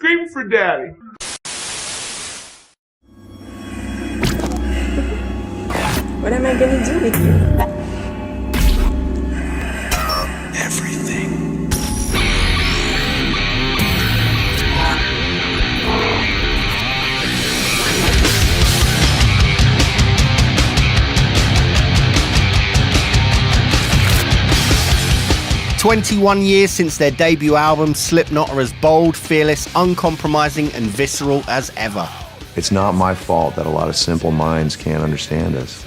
Scream for daddy. What am I gonna do with you? Everything. 21 years since their debut album, SlipKnoT are as bold, fearless, uncompromising, and visceral as ever. It's not my fault that a lot of simple minds can't understand us.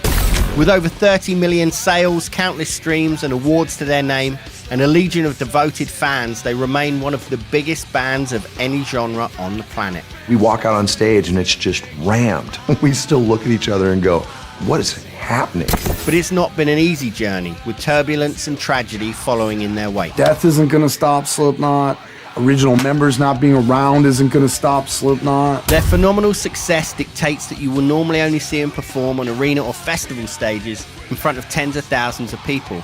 With over 30 million sales, countless streams, and awards to their name, and a legion of devoted fans, they remain one of the biggest bands of any genre on the planet. We walk out on stage and it's just rammed. We still look at each other and go, what is happening? But it's not been an easy journey, with turbulence and tragedy following in their wake. Death isn't gonna stop SlipKnoT. Original members not being around isn't gonna stop SlipKnoT. Their phenomenal success dictates that you will normally only see them perform on arena or festival stages in front of tens of thousands of people.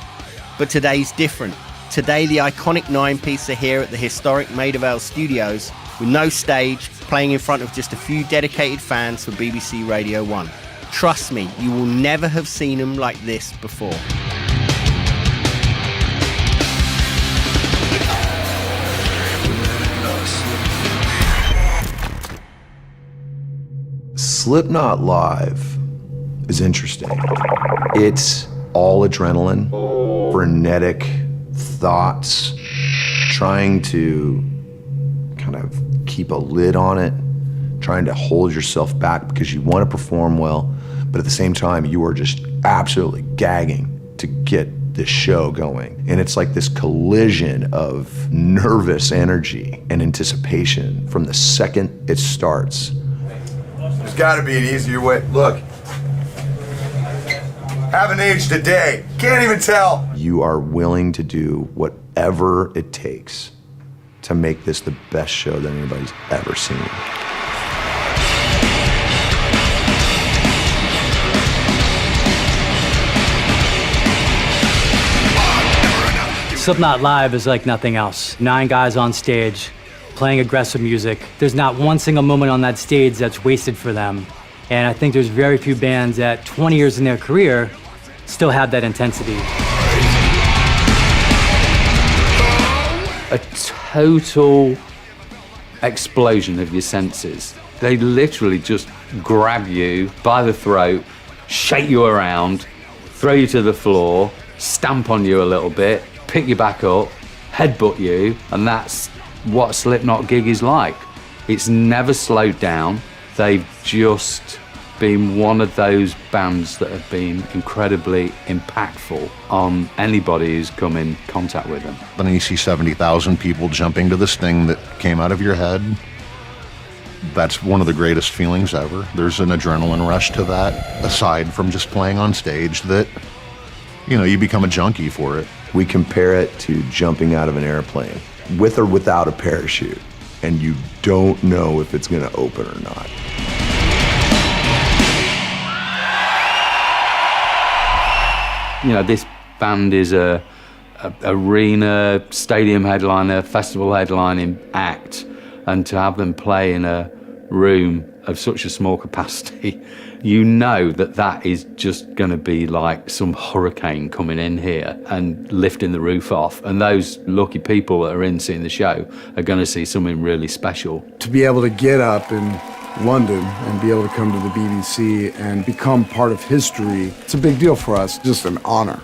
But today's different. Today, the iconic 9-piece are here at the historic Maida Vale Studios with no stage, playing in front of just a few dedicated fans for BBC Radio 1. Trust me, you will never have seen them like this before. SlipKnoT live is interesting. It's all adrenaline, frenetic thoughts, trying to kind of keep a lid on it, trying to hold yourself back because you want to perform well, but at the same time, you are just absolutely gagging to get this show going. And it's like this collision of nervous energy and anticipation from the second it starts. There's gotta be an easier way. Look, haven't aged a day. Can't even tell. You are willing to do whatever it takes to make this the best show that anybody's ever seen. SlipKnoT live is like nothing else. 9 guys on stage, playing aggressive music. There's not one single moment on that stage that's wasted for them. And I think there's very few bands that 20 years in their career still have that intensity. A total explosion of your senses. They literally just grab you by the throat, shake you around, throw you to the floor, stamp on you a little bit, pick you back up, headbutt you, and that's what a SlipKnoT gig is like. It's never slowed down. They've just been one of those bands that have been incredibly impactful on anybody who's come in contact with them. Then you see 70,000 people jumping to this thing that came out of your head. That's one of the greatest feelings ever. There's an adrenaline rush to that, aside from just playing on stage, that, you know, you become a junkie for it. We compare it to jumping out of an airplane, with or without a parachute, and you don't know if it's gonna open or not. You know, this band is a arena, stadium headliner, festival headlining act, and to have them play in a room of such a small capacity, you know that that is just going to be like some hurricane coming in here and lifting the roof off, and those lucky people that are in seeing the show are going to see something really special. To be able to get up in London and be able to come to the BBC and become part of history, it's a big deal for us, just an honor.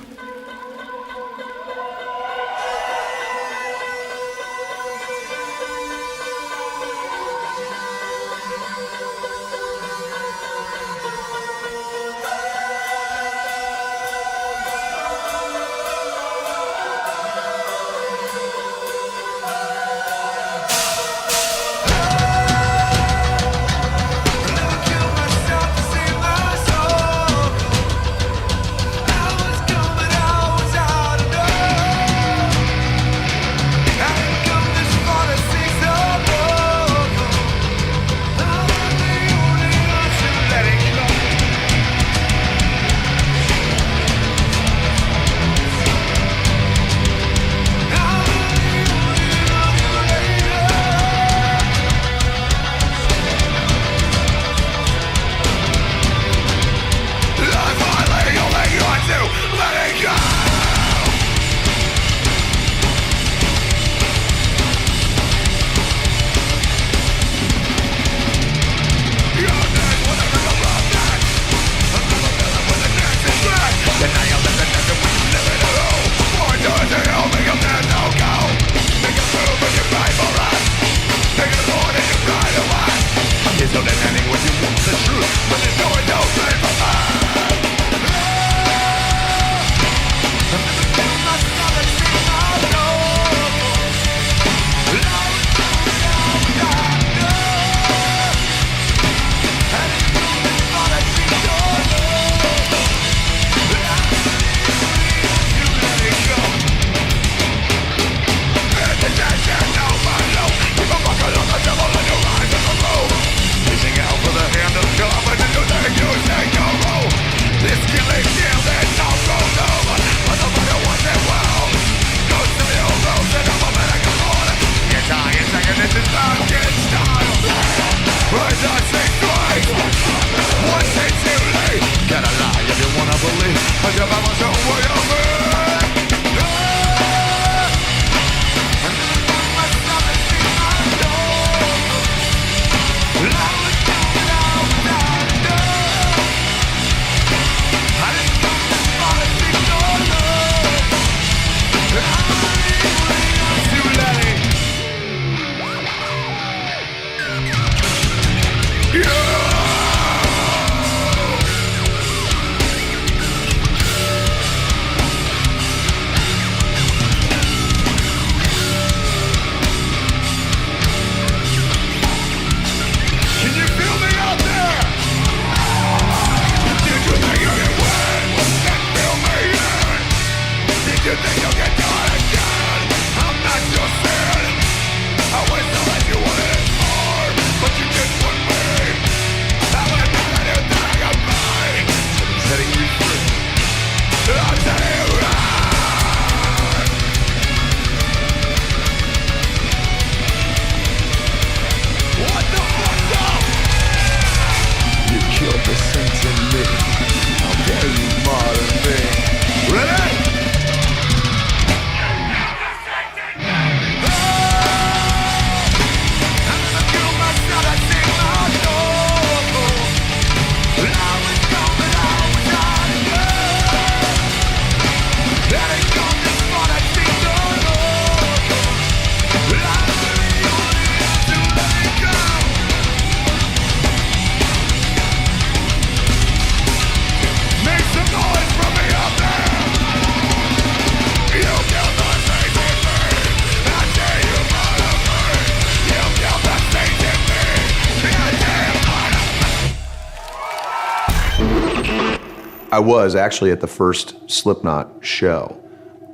I was actually at the first SlipKnoT show,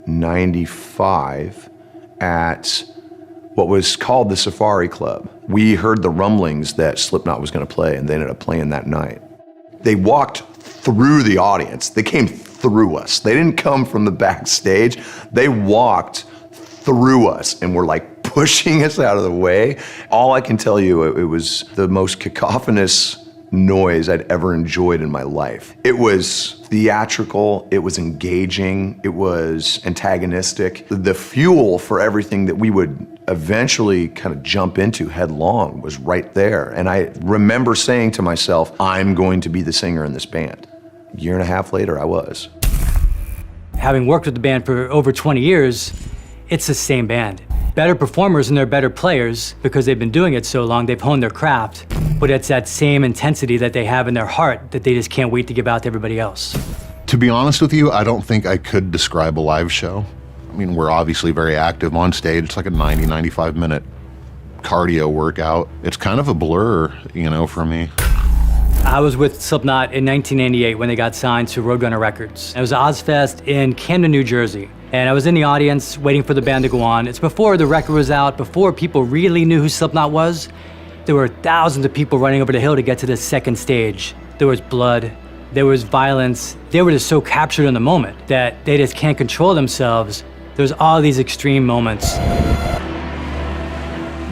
95, at what was called the Safari Club. We heard the rumblings that SlipKnoT was gonna play, and they ended up playing that night. They walked through the audience. They came through us. They didn't come from the backstage. They walked through us and were like pushing us out of the way. All I can tell you, it was the most cacophonous noise I'd ever enjoyed in my life. It was theatrical, it was engaging, it was antagonistic. The fuel for everything that we would eventually kind of jump into headlong was right there. And I remember saying to myself, I'm going to be the singer in this band. A year and a half later, I was. Having worked with the band for over 20 years, it's the same band. Better performers and they're better players because they've been doing it so long, they've honed their craft. But it's that same intensity that they have in their heart that they just can't wait to give out to everybody else. To be honest with you, I don't think I could describe a live show. I mean, we're obviously very active on stage. It's like a 90, 95 minute cardio workout. It's kind of a blur, you know, for me. I was with SlipKnoT in 1998 when they got signed to Roadrunner Records. It was Ozfest in Camden, New Jersey. And I was in the audience waiting for the band to go on. It's before the record was out, before people really knew who SlipKnoT was. There were thousands of people running over the hill to get to the second stage. There was blood, there was violence. They were just so captured in the moment that they just can't control themselves. There's all these extreme moments.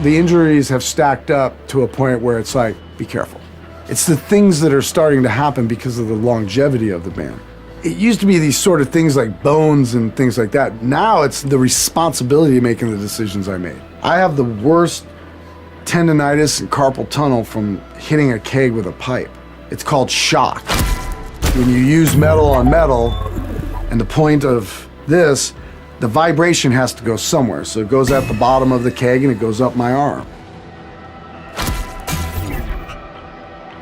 The injuries have stacked up to a point where it's like, be careful. It's the things that are starting to happen because of the longevity of the band. It used to be these sort of things like bones and things like that. Now it's the responsibility of making the decisions I made. I have the worst tendonitis and carpal tunnel from hitting a keg with a pipe. It's called shock. When you use metal on metal, and the point of this, the vibration has to go somewhere. So it goes at the bottom of the keg and it goes up my arm.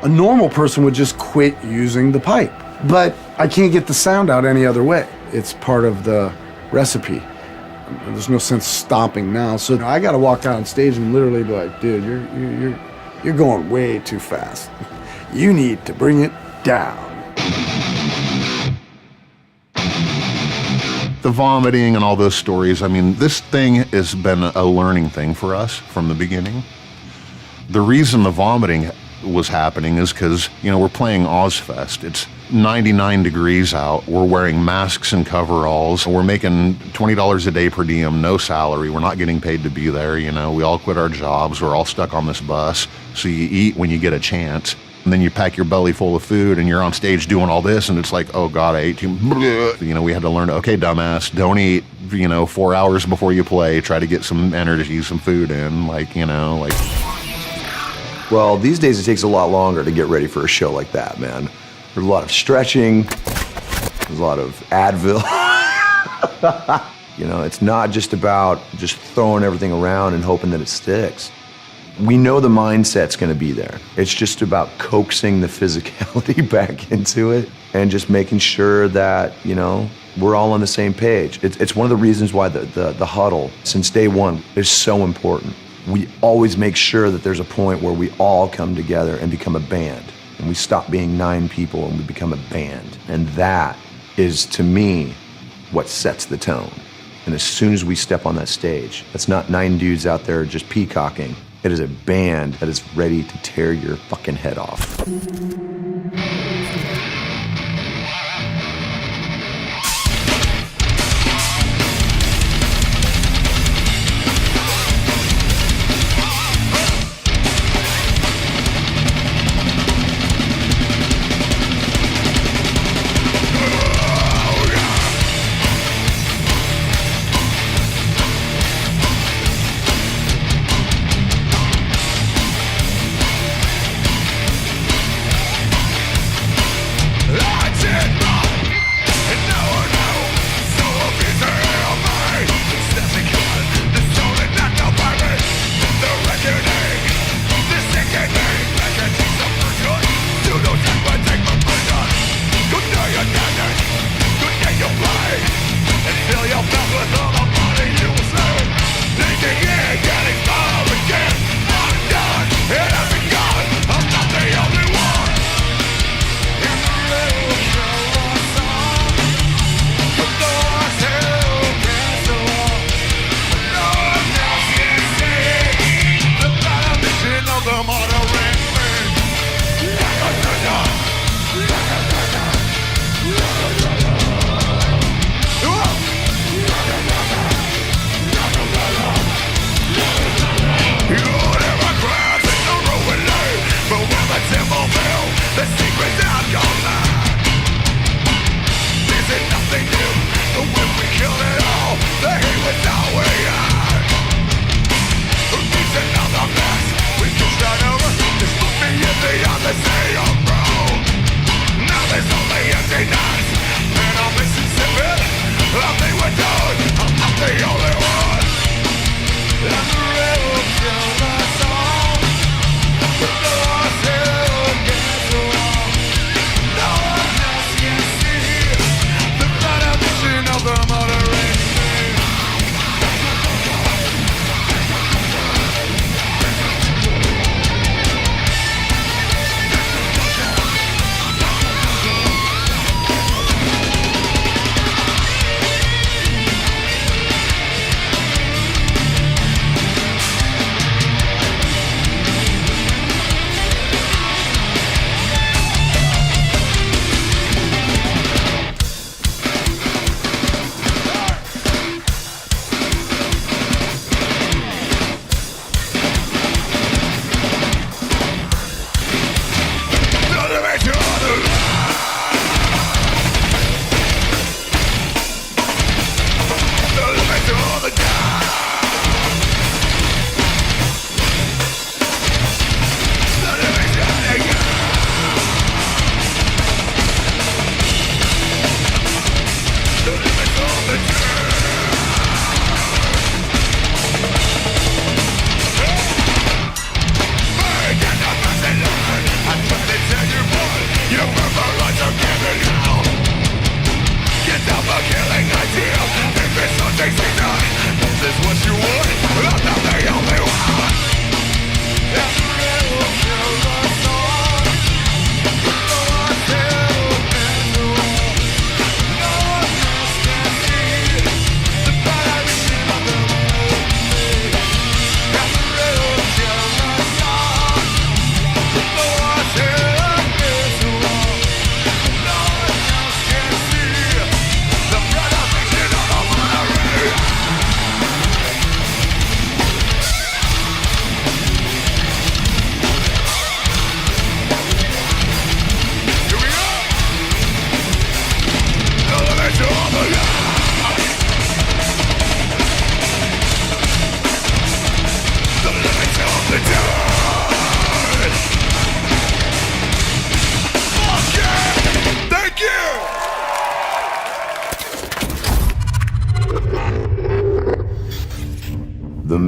A normal person would just quit using the pipe. But I can't get the sound out any other way. It's part of the recipe. There's no sense stopping now. So I gotta walk out on stage and literally be like, dude, you're going way too fast. You need to bring it down. The vomiting and all those stories, I mean, this thing has been a learning thing for us from the beginning. The reason the vomiting was happening is because, you know, we're playing Ozfest. It's 99 degrees out. We're wearing masks and coveralls. We're making $20 a day per diem, no salary. We're not getting paid to be there, you know. We all quit our jobs. We're all stuck on this bus. So you eat when you get a chance. And then you pack your belly full of food and you're on stage doing all this and it's like, oh God, I ate too much. You know, we had to learn to, okay, dumbass, don't eat, you know, 4 hours before you play. Try to get some energy, some food in, like, you know, like. Well, these days it takes a lot longer to get ready for a show like that, man. There's a lot of stretching, there's a lot of Advil. You know, it's not just about just throwing everything around and hoping that it sticks. We know the mindset's gonna be there. It's just about coaxing the physicality back into it and just making sure that, you know, we're all on the same page. It's one of the reasons why the huddle, since day one, is so important. We always make sure that there's a point where we all come together and become a band. And we stop being 9 people and we become a band. And that is, to me, what sets the tone. And as soon as we step on that stage, that's not 9 dudes out there just peacocking. It is a band that is ready to tear your fucking head off.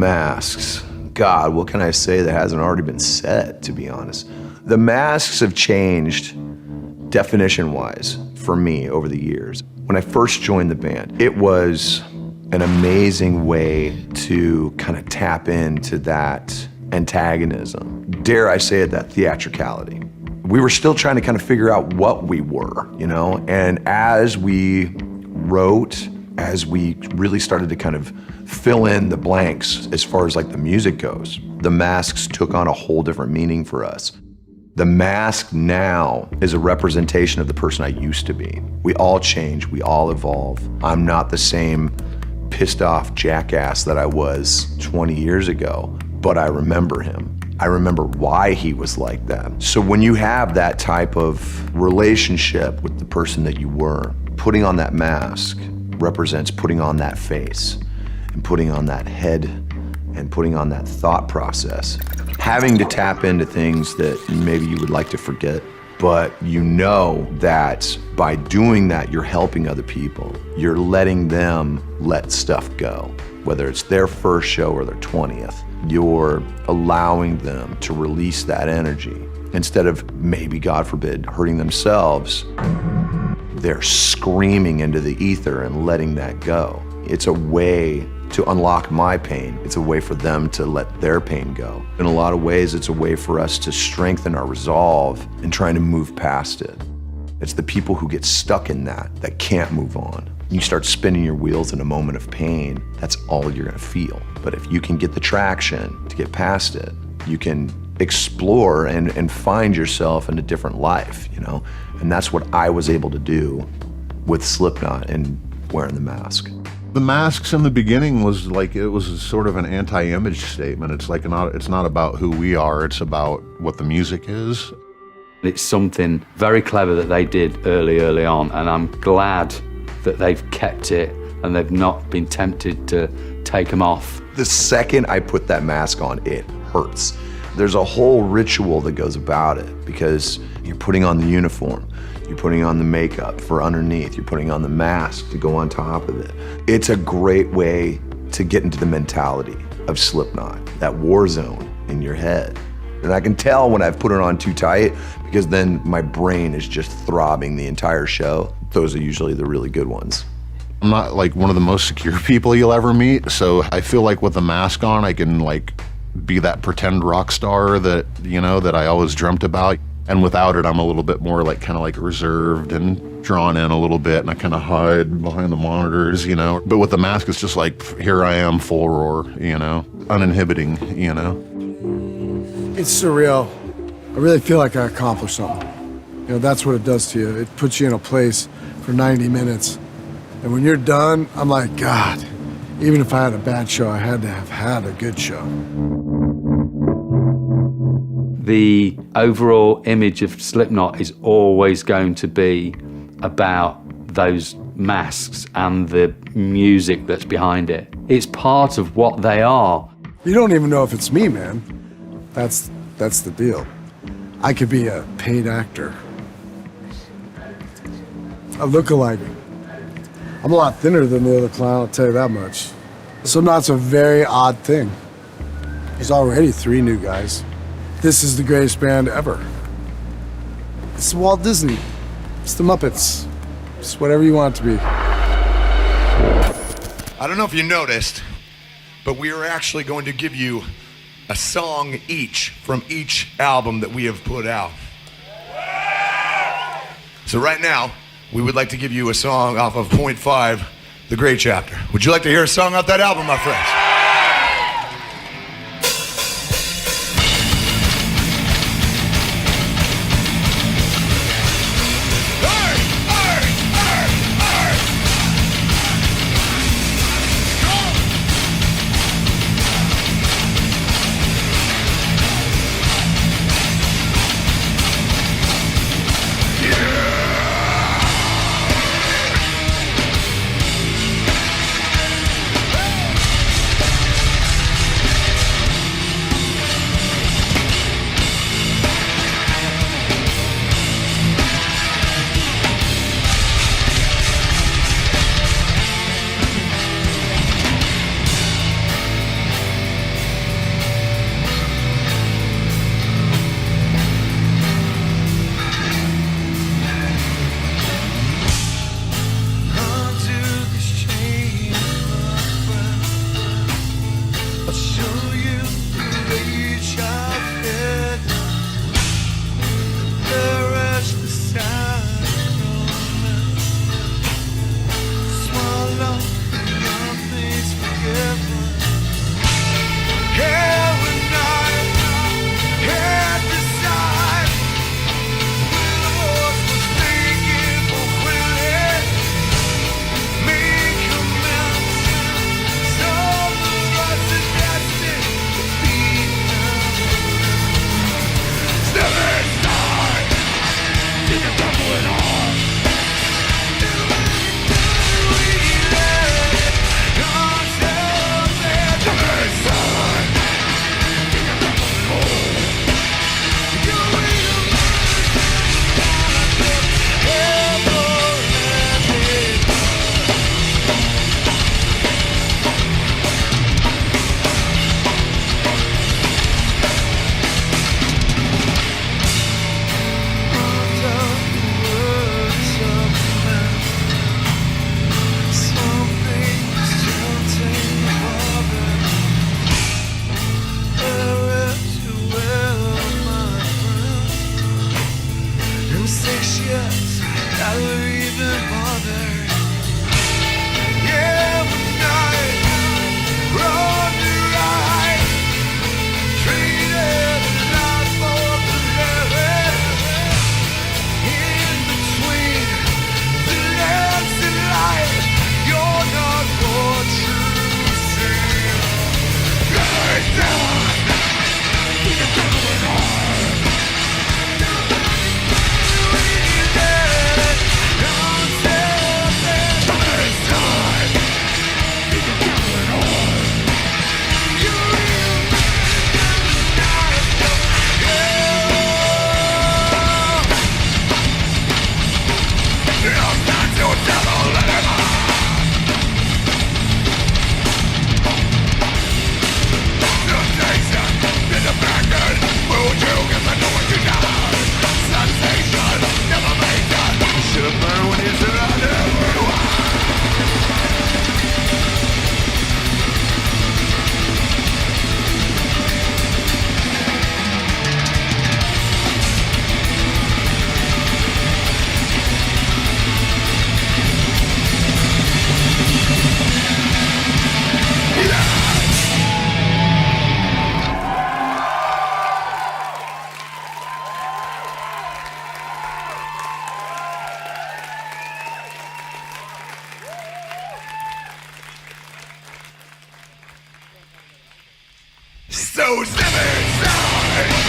masks. God, what can I say that hasn't already been said, to be honest? The masks have changed definition-wise for me over the years. When I first joined the band, it was an amazing way to kind of tap into that antagonism. Dare I say it, that theatricality. We were still trying to kind of figure out what we were, you know? And as we wrote, as we really started to kind of fill in the blanks as far as like the music goes, the masks took on a whole different meaning for us. The mask now is a representation of the person I used to be. We all change, we all evolve. I'm not the same pissed off jackass that I was 20 years ago, but I remember him. I remember why he was like that. So when you have that type of relationship with the person that you were, putting on that mask represents putting on that face and putting on that head and putting on that thought process. Having to tap into things that maybe you would like to forget, but you know that by doing that, you're helping other people. You're letting them let stuff go, whether it's their first show or their 20th. You're allowing them to release that energy. Instead of maybe, God forbid, hurting themselves, they're screaming into the ether and letting that go. It's a way to unlock my pain. It's a way for them to let their pain go. In a lot of ways, it's a way for us to strengthen our resolve and trying to move past it. It's the people who get stuck in that can't move on. You start spinning your wheels in a moment of pain, that's all you're gonna feel. But if you can get the traction to get past it, you can explore and find yourself in a different life, you know? And that's what I was able to do with SlipKnoT and wearing the mask. The masks in the beginning was like, it was sort of an anti-image statement. It's like it's not about who we are, it's about what the music is. It's something very clever that they did early on, and I'm glad that they've kept it and they've not been tempted to take them off. The second I put that mask on, it hurts. There's a whole ritual that goes about it because you're putting on the uniform, you're putting on the makeup for underneath, you're putting on the mask to go on top of it. It's a great way to get into the mentality of SlipKnoT, that war zone in your head. And I can tell when I've put it on too tight because then my brain is just throbbing the entire show. Those are usually the really good ones. I'm not like one of the most secure people you'll ever meet, so I feel like with the mask on, I can like be that pretend rock star that, you know, that I always dreamt about. And without it, I'm a little bit more like kind of like reserved and drawn in a little bit, and I kind of hide behind the monitors, you know. But with the mask, it's just like, here I am, full roar, you know, uninhibiting, you know. It's surreal. I really feel like I accomplished something. You know, that's what it does to you. It puts you in a place for 90 minutes. And when you're done, I'm like, God, even if I had a bad show, I had to have had a good show. The overall image of SlipKnoT is always going to be about those masks and the music that's behind it. It's part of what they are. You don't even know if it's me, man. That's the deal. I could be a paid actor. A lookalike. I'm a lot thinner than the other clown, I'll tell you that much. SlipKnot's a very odd thing. There's already 3 new guys. This is the greatest band ever. It's Walt Disney. It's the Muppets. It's whatever you want it to be. I don't know if you noticed, but we are actually going to give you a song each from each album that we have put out. So right now, we would like to give you a song off of Point 5, The Great Chapter. Would you like to hear a song off that album, my friends? step inside.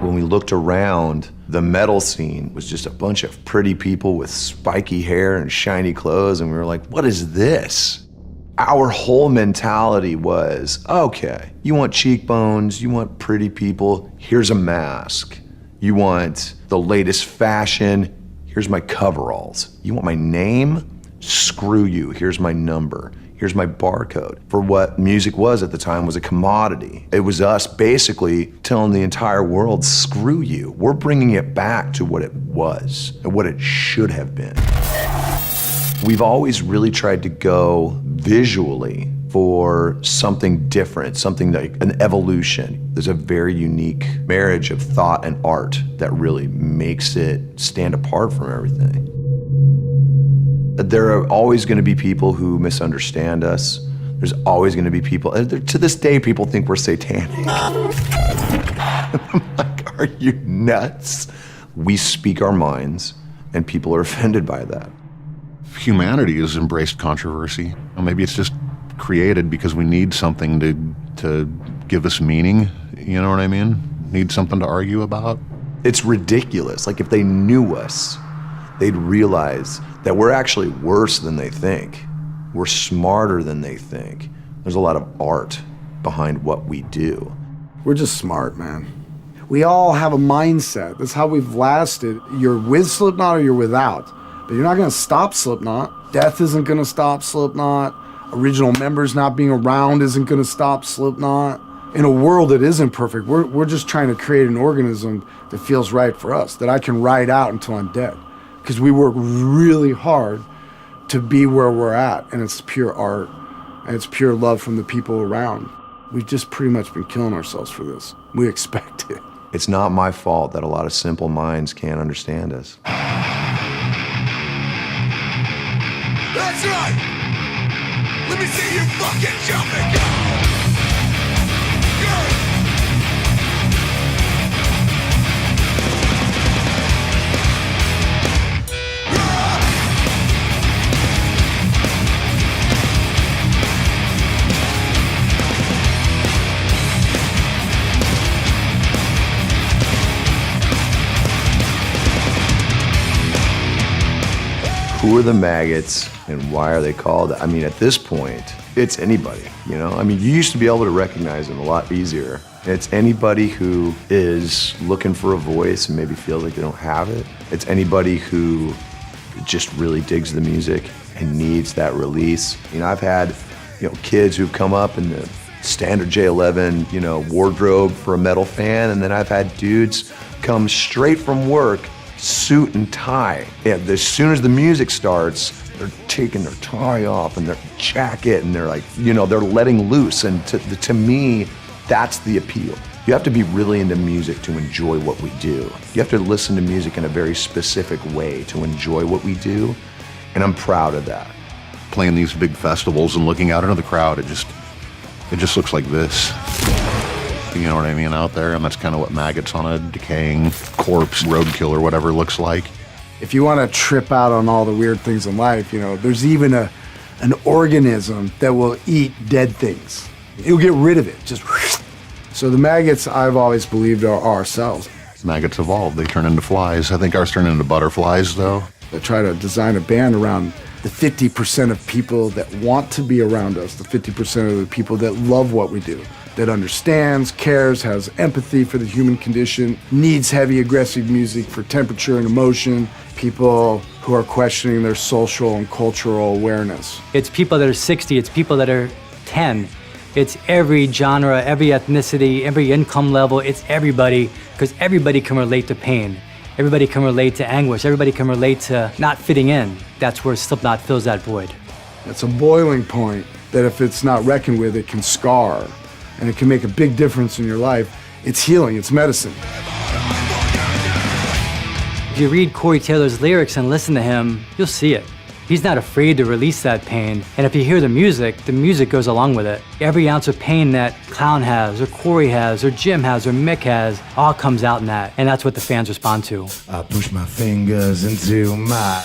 When we looked around, the metal scene was just a bunch of pretty people with spiky hair and shiny clothes, and we were like, what is this? Our whole mentality was, okay, you want cheekbones, you want pretty people, here's a mask. You want the latest fashion, here's my coveralls. You want my name? Screw you, here's my number. Here's my barcode. For what music was at the time was a commodity. It was us basically telling the entire world, screw you. We're bringing it back to what it was and what it should have been. We've always really tried to go visually for something different, something like an evolution. There's a very unique marriage of thought and art that really makes it stand apart from everything. There are always going to be people who misunderstand us. There's always going to be people, to this day, people think we're satanic. I'm like, are you nuts? We speak our minds, and people are offended by that. Humanity has embraced controversy. Or maybe it's just created because we need something to give us meaning. You know what I mean? Need something to argue about. It's ridiculous. Like, if they knew us, they'd realize that we're actually worse than they think. We're smarter than they think. There's a lot of art behind what we do. We're just smart, man. We all have a mindset. That's how we've lasted. You're with SlipKnoT or you're without. But you're not gonna stop SlipKnoT. Death isn't gonna stop SlipKnoT. Original members not being around isn't gonna stop SlipKnoT. In a world that isn't perfect, we're just trying to create an organism that feels right for us, that I can ride out until I'm dead. Because we work really hard to be where we're at, and it's pure art, and it's pure love from the people around. We've just pretty much been killing ourselves for this. We expect it. It's not my fault that a lot of simple minds can't understand us. That's right! Let me see you fucking jumping! Go! Who are the maggots and why are they called? I mean, at this point, it's anybody, you know? I mean, you used to be able to recognize them a lot easier. It's anybody who is looking for a voice and maybe feels like they don't have it. It's anybody who just really digs the music and needs that release. You know, I've had, you know, kids who've come up in the standard J11, you know, wardrobe for a metal fan, and then I've had dudes come straight from work, suit and tie. Yeah, as soon as the music starts, they're taking their tie off and their jacket, and they're like, you know, they're letting loose. And to me, that's the appeal. You have to be really into music to enjoy what we do. You have to listen to music in a very specific way to enjoy what we do, and I'm proud of that. Playing these big festivals and looking out into the crowd, It just looks like this. You know what I mean, out there? And that's kind of what maggots on a decaying corpse, roadkill or whatever looks like. If you want to trip out on all the weird things in life, you know, there's even an organism that will eat dead things. It'll get rid of it, just. So the maggots, I've always believed, are ourselves. Maggots evolve, they turn into flies. I think ours turn into butterflies, though. I try to design a band around the 50% of people that want to be around us, the 50% of the people that love what we do, that understands, cares, has empathy for the human condition, needs heavy, aggressive music for temperature and emotion, people who are questioning their social and cultural awareness. It's people that are 60, it's people that are 10. It's every genre, every ethnicity, every income level, it's everybody, because everybody can relate to pain. Everybody can relate to anguish. Everybody can relate to not fitting in. That's where SlipKnoT fills that void. It's a boiling point that if it's not reckoned with, it can scar, and it can make a big difference in your life. It's healing, it's medicine. If you read Corey Taylor's lyrics and listen to him, you'll see it. He's not afraid to release that pain. And if you hear the music goes along with it. Every ounce of pain that Clown has, or Corey has, or Jim has, or Mick has, all comes out in that. And that's what the fans respond to. I push my fingers into my...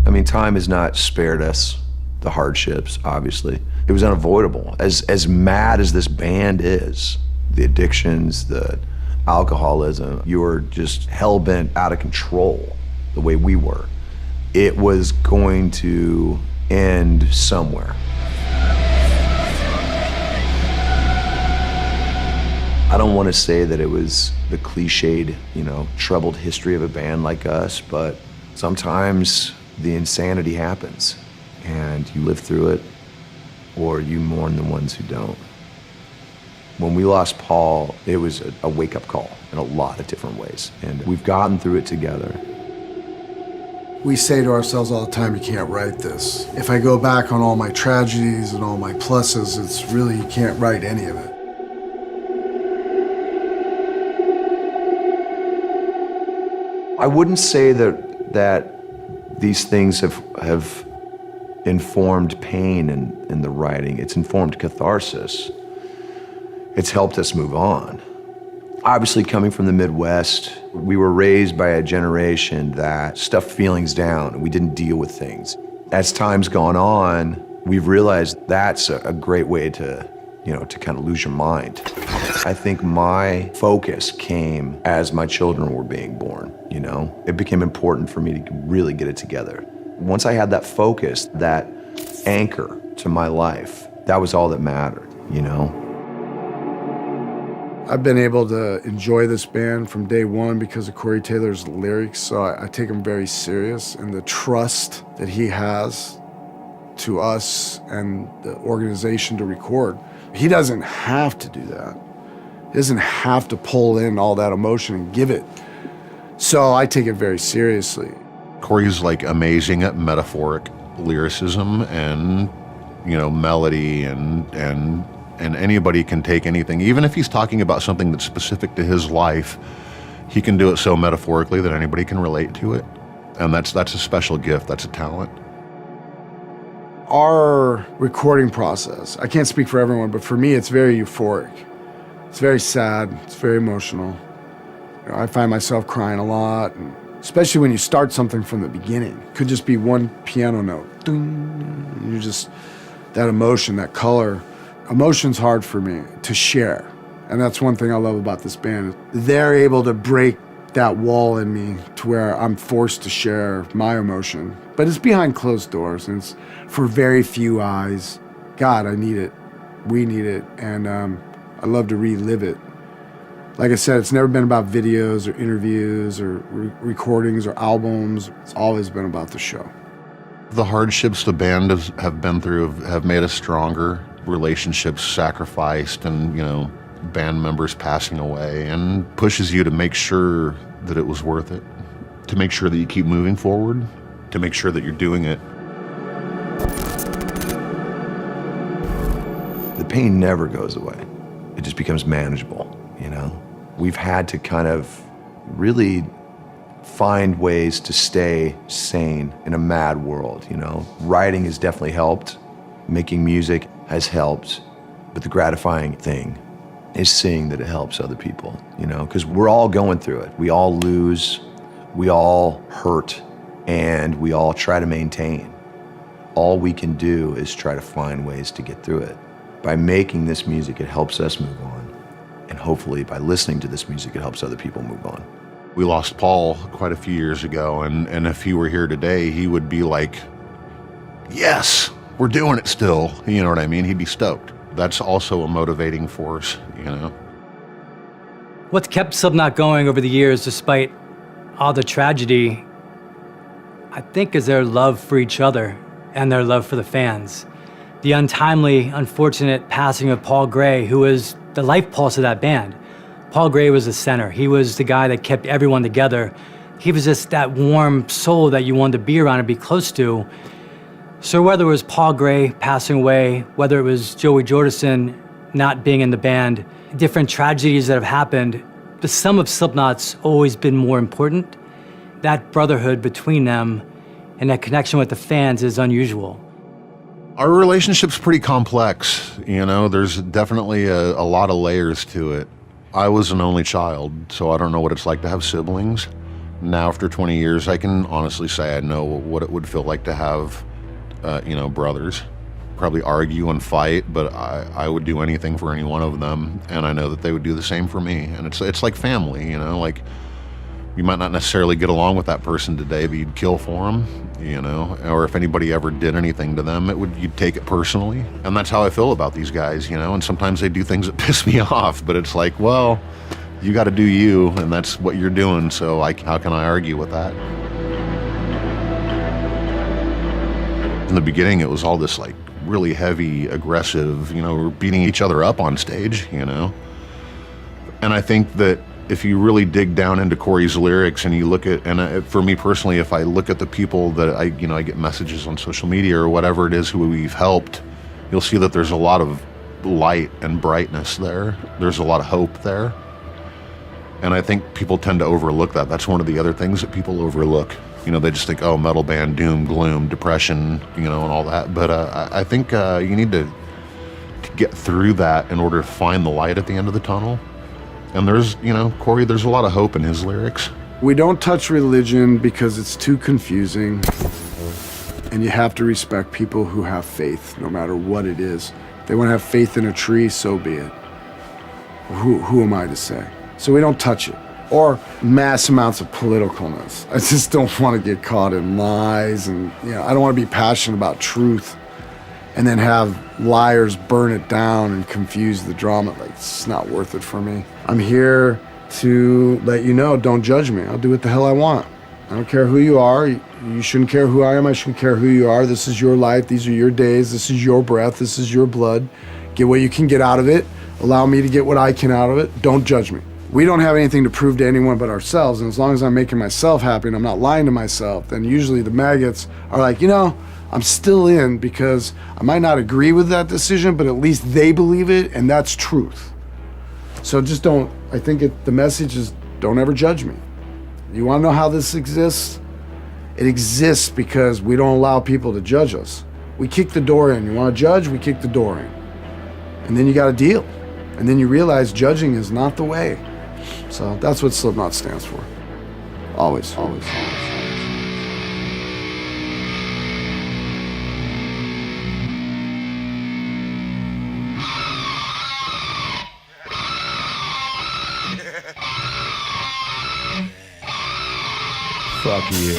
I mean, time has not spared us the hardships, obviously. It was unavoidable. As mad as this band is, the addictions, the alcoholism, you were just hell-bent out of control the way we were. It was going to end somewhere. I don't want to say that it was the cliched, troubled history of a band like us, but sometimes the insanity happens and you live through it or you mourn the ones who don't. When we lost Paul, it was a wake-up call in a lot of different ways, and we've gotten through it together. We say to ourselves all the time, you can't write this. If I go back on all my tragedies and all my pluses, it's really, you can't write any of it. I wouldn't say that these things have informed pain in the writing. It's informed catharsis. It's helped us move on. Obviously, coming from the Midwest, we were raised by a generation that stuffed feelings down and we didn't deal with things. As time's gone on, we've realized that's a great way to kind of lose your mind. I think my focus came as my children were being born, It became important for me to really get it together. Once I had that focus, that anchor to my life, that was all that mattered, I've been able to enjoy this band from day one because of Corey Taylor's lyrics, so I take him very serious, and the trust that he has to us and the organization to record. He doesn't have to do that. He doesn't have to pull in all that emotion and give it. So I take it very seriously. Corey's amazing at metaphoric lyricism and, melody and anybody can take anything. Even if he's talking about something that's specific to his life, he can do it so metaphorically that anybody can relate to it. And that's a special gift, that's a talent. Our recording process, I can't speak for everyone, but for me, it's very euphoric. It's very sad, it's very emotional. I find myself crying a lot, and especially when you start something from the beginning. It could just be one piano note. Ding, you just, that emotion, that color. Emotion's hard for me to share. And that's one thing I love about this band. They're able to break that wall in me to where I'm forced to share my emotion. But it's behind closed doors, and it's for very few eyes. God, I need it. We need it. And I love to relive it. Like I said, it's never been about videos or interviews or recordings or albums. It's always been about the show. The hardships the band have been through have made us stronger. Relationships sacrificed and, band members passing away, and pushes you to make sure that it was worth it, to make sure that you keep moving forward, to make sure that you're doing it. The pain never goes away. It just becomes manageable, We've had to kind of really find ways to stay sane in a mad world, Writing has definitely helped. Making music has helped. But the gratifying thing is seeing that it helps other people, because we're all going through it. We all lose, we all hurt, and we all try to maintain. All we can do is try to find ways to get through it. By making this music, it helps us move on. And hopefully by listening to this music, it helps other people move on. We lost Paul quite a few years ago, and if he were here today, he would be like, yes, we're doing it still. You know what I mean? He'd be stoked. That's also a motivating force, What's kept SlipKnoT going over the years, despite all the tragedy, I think, is their love for each other and their love for the fans. The untimely, unfortunate passing of Paul Gray, who was the life pulse of that band. Paul Gray was the center. He was the guy that kept everyone together. He was just that warm soul that you wanted to be around and be close to. So whether it was Paul Gray passing away, whether it was Joey Jordison not being in the band, different tragedies that have happened, the sum of SlipKnot's always been more important. That brotherhood between them and that connection with the fans is unusual. Our relationship's pretty complex, you know, there's definitely a lot of layers to it. I was an only child, so I don't know what it's like to have siblings. Now, after 20 years, I can honestly say I know what it would feel like to have, brothers. Probably argue and fight, but I would do anything for any one of them, and I know that they would do the same for me. And it's like family, you know, like you might not necessarily get along with that person today, but you'd kill for them, you know, or if anybody ever did anything to them, you'd take it personally. And that's how I feel about these guys, you know, and sometimes they do things that piss me off, but it's like, well, you got to do you, and that's what you're doing, so how can I argue with that? In the beginning, it was all this like really heavy, aggressive, you know, we're beating each other up on stage, you know. And I think that if you really dig down into Corey's lyrics and you look at, and for me personally, if I look at the people that I get messages on social media or whatever it is who we've helped, you'll see that there's a lot of light and brightness there. There's a lot of hope there. And I think people tend to overlook that. That's one of the other things that people overlook. You know, they just think, oh, metal band, doom, gloom, depression, you know, and all that. But I think you need to get through that in order to find the light at the end of the tunnel. And there's, you know, Corey, there's a lot of hope in his lyrics. We don't touch religion because it's too confusing. And you have to respect people who have faith, no matter what it is. If they want to have faith in a tree, so be it. Who am I to say? So we don't touch it. Or mass amounts of politicalness. I just don't want to get caught in lies, and I don't want to be passionate about truth and then have liars burn it down and confuse the drama. Like, it's not worth it for me. I'm here to let you know, don't judge me. I'll do what the hell I want. I don't care who you are. You shouldn't care who I am. I shouldn't care who you are. This is your life. These are your days. This is your breath. This is your blood. Get what you can get out of it. Allow me to get what I can out of it. Don't judge me. We don't have anything to prove to anyone but ourselves, and as long as I'm making myself happy and I'm not lying to myself, then usually the maggots are like, I'm still in because I might not agree with that decision, but at least they believe it, and that's truth. So just don't, I think the message is, don't ever judge me. You want to know how this exists? It exists because we don't allow people to judge us. We kick the door in. You want to judge? We kick the door in. And then you got to deal. And then you realize judging is not the way. So that's what SlipKnoT stands for. Always, always, always. Fuck you.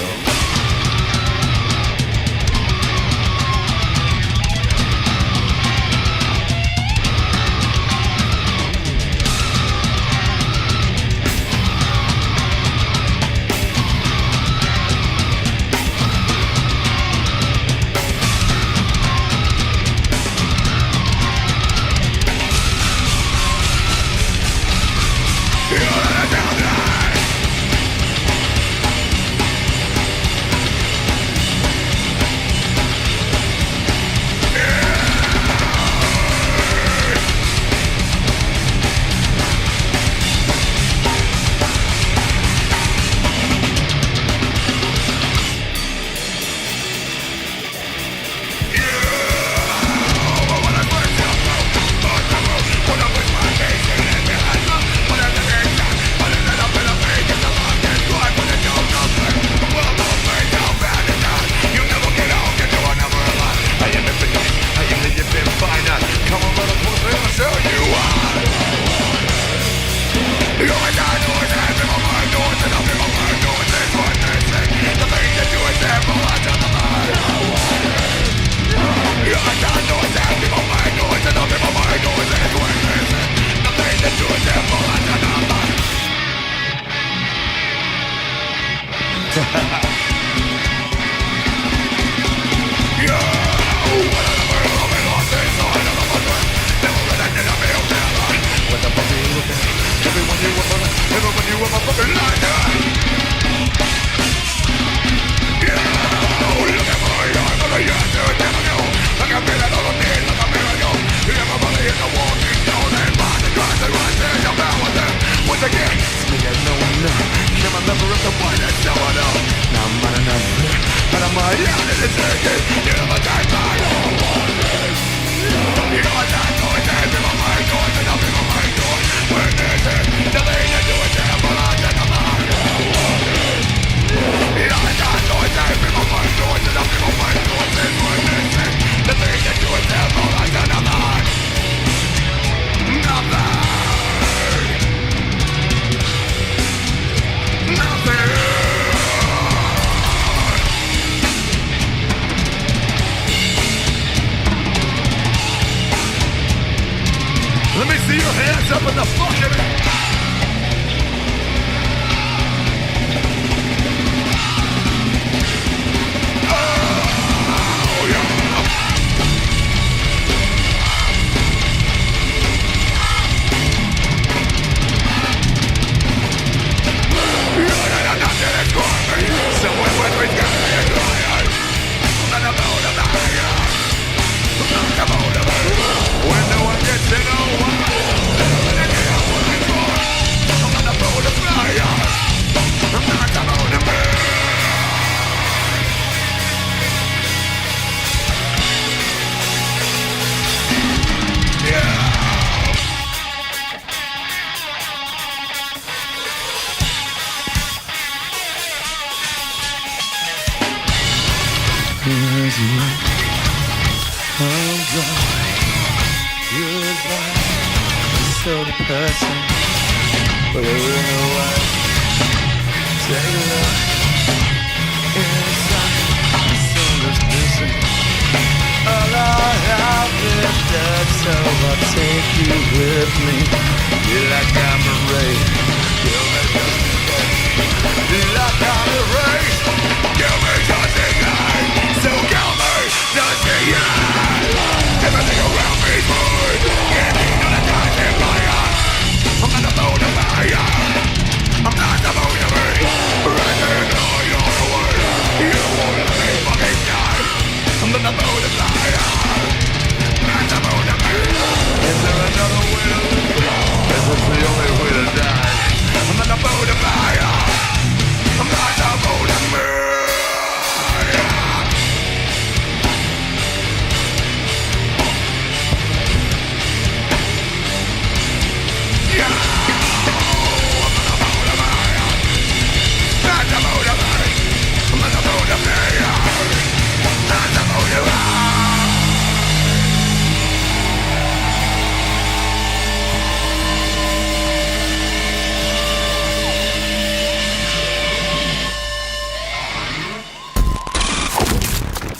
Let me see your hands up in the fucking...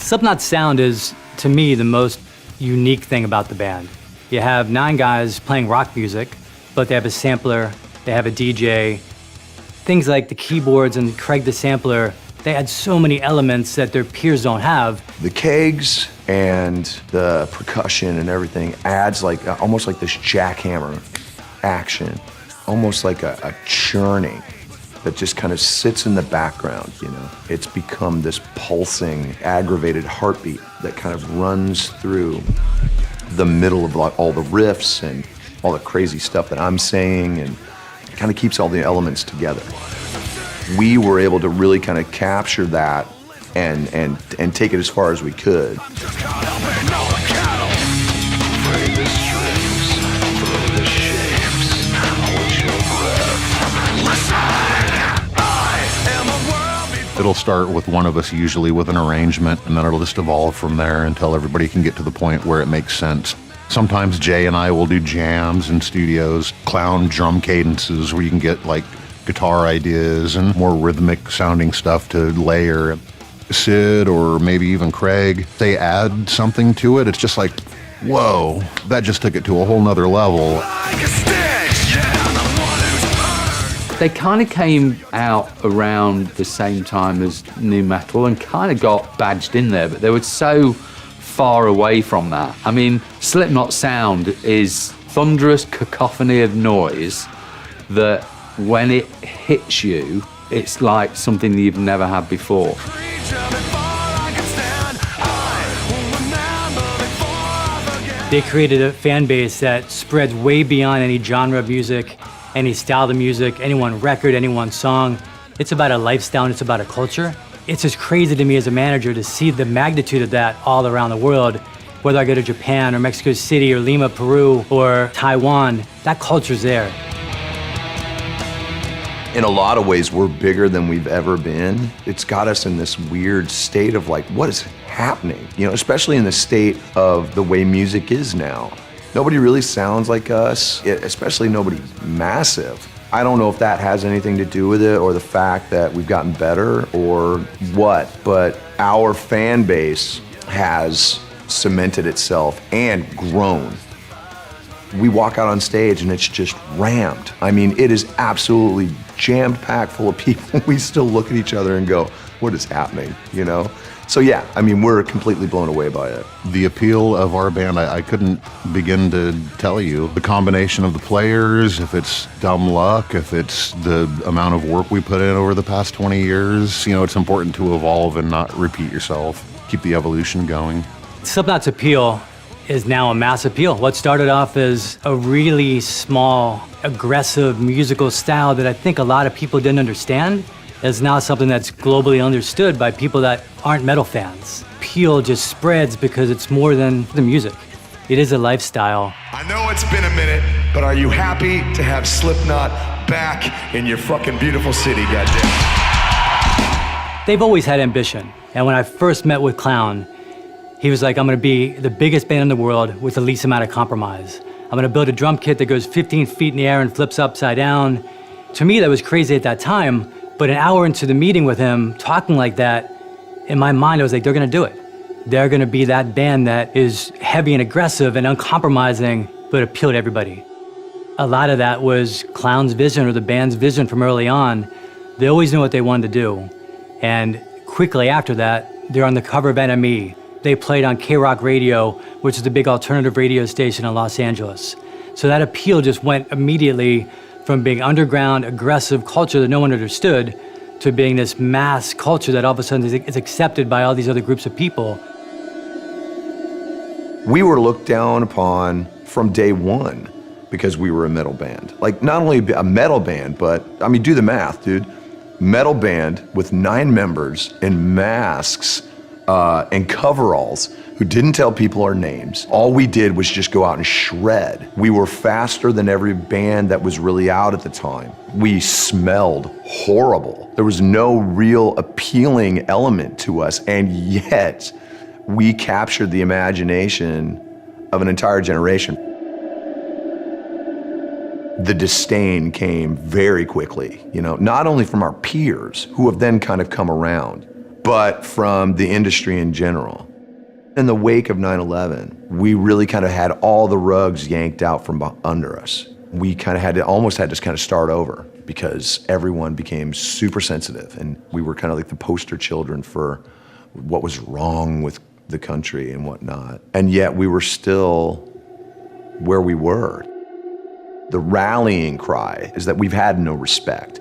SlipKnot's sound is, to me, the most unique thing about the band. You have 9 guys playing rock music, but they have a sampler, they have a DJ. Things like the keyboards and Craig the sampler, they add so many elements that their peers don't have. The kegs and the percussion and everything adds like almost like this jackhammer action, almost like a churning that just kind of sits in the background, you know. It's become this pulsing, aggravated heartbeat that kind of runs through the middle of all the riffs and all the crazy stuff that I'm saying, and it kind of keeps all the elements together. We were able to really kind of capture that and take it as far as we could. It'll start with one of us usually with an arrangement, and then it'll just evolve from there until everybody can get to the point where it makes sense. Sometimes Jay and I will do jams in studios, clown drum cadences where you can get like guitar ideas and more rhythmic sounding stuff to layer. Sid or maybe even Craig, they add something to it. It's just like, whoa, that just took it to a whole nother level. They kind of came out around the same time as nu metal and kind of got badged in there, but they were so far away from that. I mean, SlipKnot sound is thunderous cacophony of noise that when it hits you, it's like something that you've never had before. They created a fan base that spreads way beyond any genre of music, any style of music, any one record, any one song. It's about a lifestyle and it's about a culture. It's just crazy to me as a manager to see the magnitude of that all around the world. Whether I go to Japan or Mexico City or Lima, Peru, or Taiwan, that culture's there. In a lot of ways, we're bigger than we've ever been. It's got us in this weird state of like, what is happening? You know, especially in the state of the way music is now. Nobody really sounds like us, especially nobody massive. I don't know if that has anything to do with it or the fact that we've gotten better or what, but our fan base has cemented itself and grown. We walk out on stage and it's just rammed. I mean, it is absolutely jammed packed full of people. We still look at each other and go, what is happening, you know? So yeah, I mean, we're completely blown away by it. The appeal of our band, I couldn't begin to tell you. The combination of the players, if it's dumb luck, if it's the amount of work we put in over the past 20 years, you know, it's important to evolve and not repeat yourself. Keep the evolution going. SlipKnot's appeal is now a mass appeal. What started off as a really small, aggressive musical style that I think a lot of people didn't understand is now something that's globally understood by people that aren't metal fans. Appeal just spreads because it's more than the music. It is a lifestyle. I know it's been a minute, but are you happy to have SlipKnot back in your fucking beautiful city, goddamn? They've always had ambition. And when I first met with Clown, he was like, I'm gonna be the biggest band in the world with the least amount of compromise. I'm gonna build a drum kit that goes 15 feet in the air and flips upside down. To me, that was crazy at that time, but an hour into the meeting with him, talking like that, in my mind, I was like, they're gonna do it. They're gonna be that band that is heavy and aggressive and uncompromising, but appeal to everybody. A lot of that was Clown's vision or the band's vision from early on. They always knew what they wanted to do. And quickly after that, they're on the cover of NME. They played on K-Rock Radio, which is the big alternative radio station in Los Angeles. So that appeal just went immediately from being underground, aggressive culture that no one understood to being this mass culture that all of a sudden is accepted by all these other groups of people. We were looked down upon from day one because we were a metal band. Like, not only a metal band, but, I mean, do the math, dude. Metal band with 9 members in masks and coveralls who didn't tell people our names. All we did was just go out and shred. We were faster than every band that was really out at the time. We smelled horrible. There was no real appealing element to us, and yet we captured the imagination of an entire generation. The disdain came very quickly, you know, not only from our peers, who have then kind of come around, but from the industry in general. In the wake of 9/11, we really kind of had all the rugs yanked out from under us. We kind of had to almost start over because everyone became super sensitive, and we were kind of like the poster children for what was wrong with the country and whatnot. And yet we were still where we were. The rallying cry is that we've had no respect.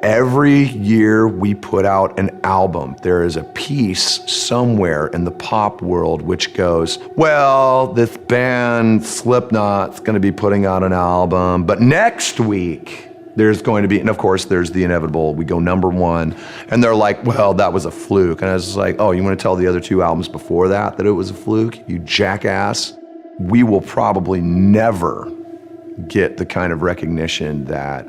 Every year we put out an album, there is a piece somewhere in the pop world which goes, well, this band SlipKnot's gonna be putting out an album, but next week there's going to be, and of course there's the inevitable, we go #1, and they're like, well, that was a fluke. And I was like, oh, you wanna tell the other 2 albums before that it was a fluke, you jackass? We will probably never get the kind of recognition that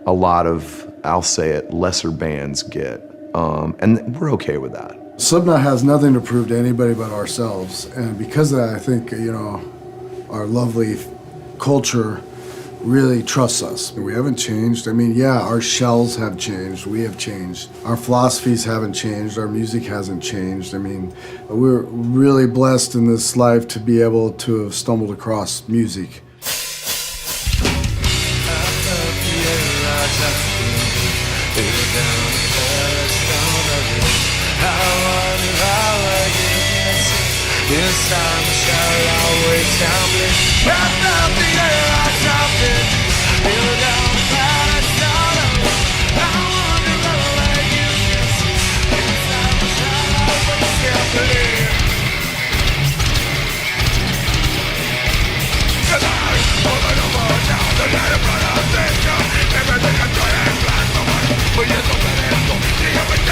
a lot of, I'll say it, lesser bands get. And we're okay with that. SlipKnot has nothing to prove to anybody but ourselves. And because of that, I think, you know, our lovely culture really trusts us. We haven't changed. I mean, yeah, our shells have changed. We have changed. Our philosophies haven't changed. Our music hasn't changed. I mean, we're really blessed in this life to be able to have stumbled across music. But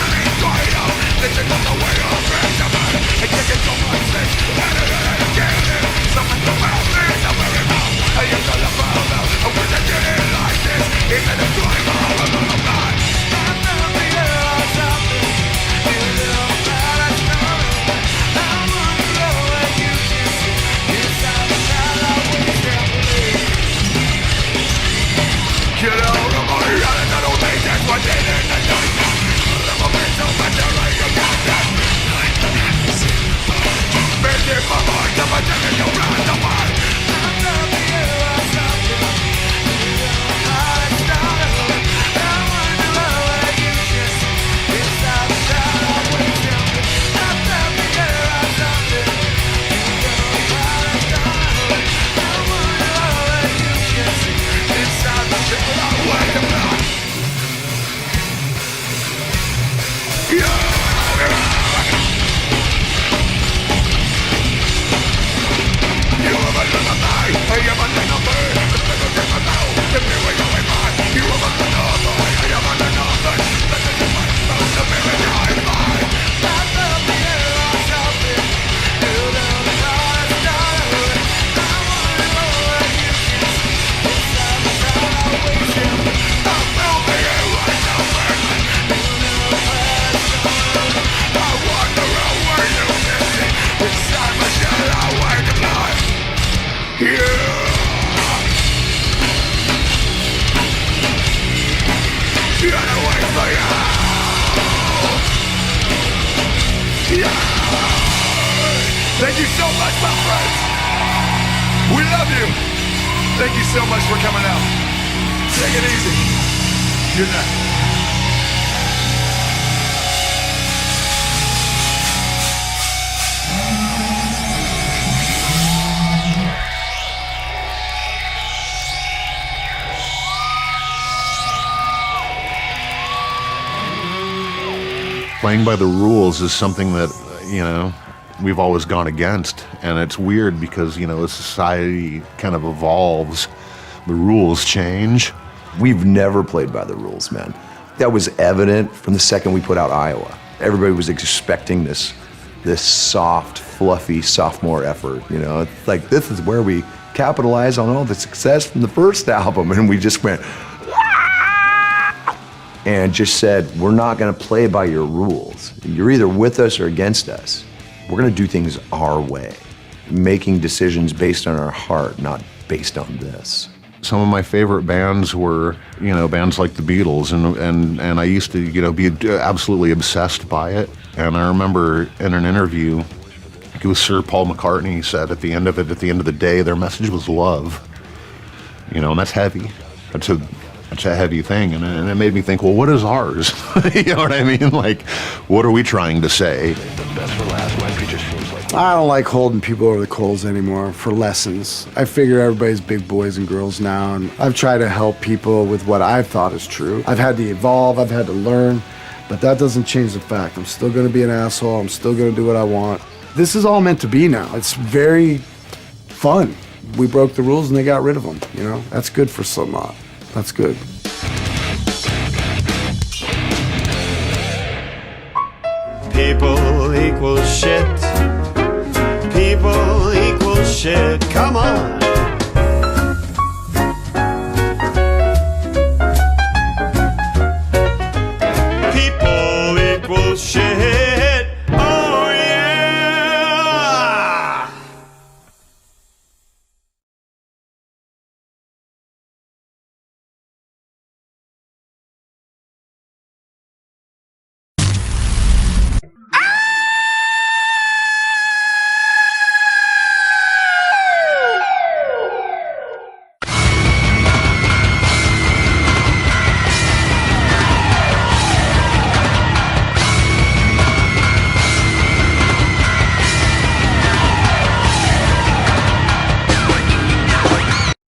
Thank you so much, my friends. We love you. Thank you so much for coming out. Take it easy. Good night. Playing by the rules is something that, we've always gone against. And it's weird because, as society kind of evolves, the rules change. We've never played by the rules, man. That was evident from the second we put out Iowa. Everybody was expecting this soft, fluffy sophomore effort, It's like, this is where we capitalize on all the success from the first album. And we just went, and just said, we're not gonna play by your rules. You're either with us or against us. We're gonna do things our way, making decisions based on our heart, not based on this. Some of my favorite bands were, bands like the Beatles, and I used to, be absolutely obsessed by it. And I remember in an interview, it was Sir Paul McCartney said at the end of the day, their message was love. And that's heavy. That's a heavy thing, and it made me think, well, what is ours? You know what I mean? Like, what are we trying to say? I don't like holding people over the coals anymore for lessons. I figure everybody's big boys and girls now, and I've tried to help people with what I've thought is true. I've had to evolve, I've had to learn, but that doesn't change the fact I'm still gonna be an asshole, I'm still gonna do what I want. This is all meant to be now. It's very fun. We broke the rules and they got rid of them, That's good for SlipKnoT. That's good. People equal shit. People equal shit. Come on.